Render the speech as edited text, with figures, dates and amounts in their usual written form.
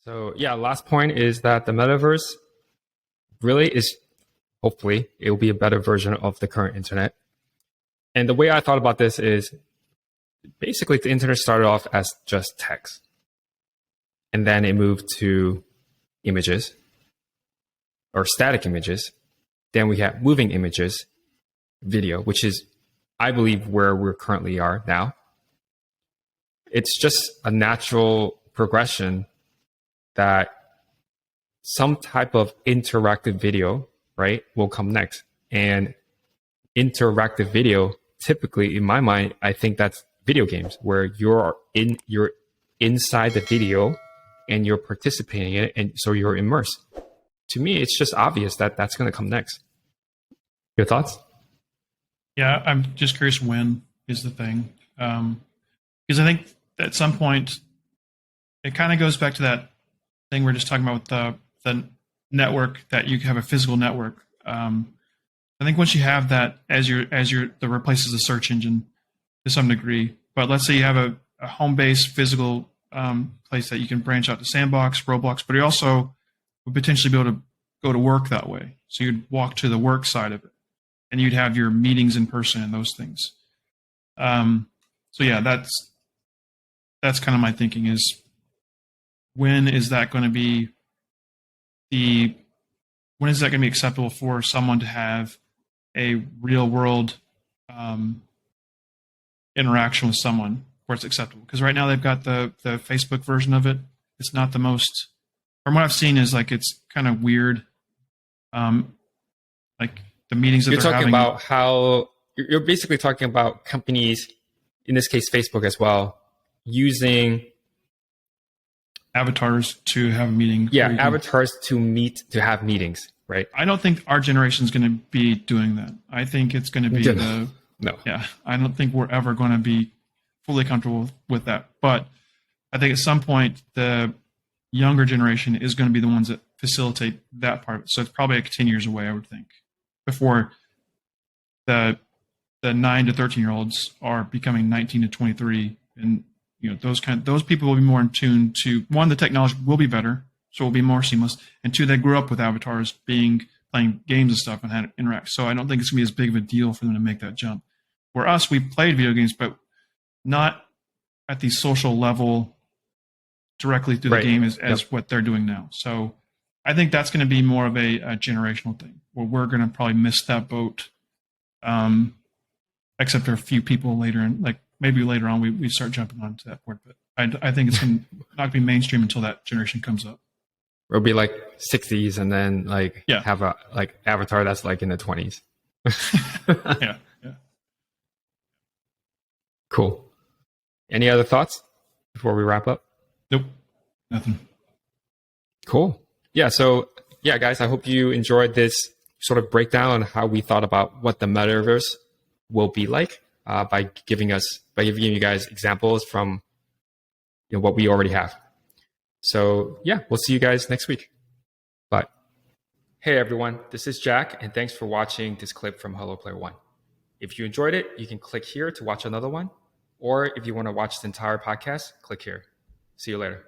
So yeah, last point is that the metaverse really is, hopefully, it will be a better version of the current internet. And the way I thought about this is basically the internet started off as just text. And then it moved to images or static images. Then we have moving images, video, which is, I believe, where we currently are now. It's just a natural progression that some type of interactive video, right, will come next. And interactive video, typically, in my mind, I think that's video games where you're inside the video and you're participating in it, and so you're immersed. To me, it's just obvious that that's going to come next. Your thoughts? Yeah, I'm just curious when is the thing. Because I think at some point, it kind of goes back to that thing we're just talking about with the network, that you have a physical network. I think once you have that that replaces the search engine to some degree. But let's say you have a home-based physical place that you can branch out to Sandbox, Roblox, but you also would potentially be able to go to work that way. So you'd walk to the work side of it, and you'd have your meetings in person and those things. So yeah, that's kind of my thinking is, when is that going to be acceptable for someone to have a real world interaction with someone where it's acceptable? Because right now they've got the Facebook version of it. It's not the most, from what I've seen, is like it's kind of weird. Like the meetings that they're having. You're basically talking about companies, in this case Facebook as well, using avatars to have a meeting. Yeah, avatars to have meetings, right? I don't think our generation is going to be doing that. I think it's going to be no. Yeah, I don't think we're ever going to be fully comfortable with that. But I think at some point the younger generation is going to be the ones that facilitate that part. So it's probably like 10 years away, I would think, before the 9 to 13-year-olds are becoming 19 to 23, and those people will be more in tune to, one, the technology will be better, so it will be more seamless, and two, they grew up with avatars playing games and stuff and had to interact. So I don't think it's gonna be as big of a deal for them to make that jump. Where us, we played video games, but not at the social level directly through the game as what they're doing now. So I think that's going to be more of a generational thing, where we're going to probably miss that boat, except for a few people later, and like maybe later on we start jumping onto that board. But I think it's not going to be mainstream until that generation comes up. It'll be like 60s, and then have a avatar that's like in the 20s. Yeah. Cool. Any other thoughts before we wrap up? Nope. Nothing. Cool. Yeah. So yeah, guys, I hope you enjoyed this sort of breakdown on how we thought about what the metaverse will be like, by giving you guys examples from what we already have. So yeah, we'll see you guys next week. Bye. Hey everyone, this is Jack, and thanks for watching this clip from Hello Player One. If you enjoyed it, you can click here to watch another one, or if you want to watch the entire podcast, click here. See you later.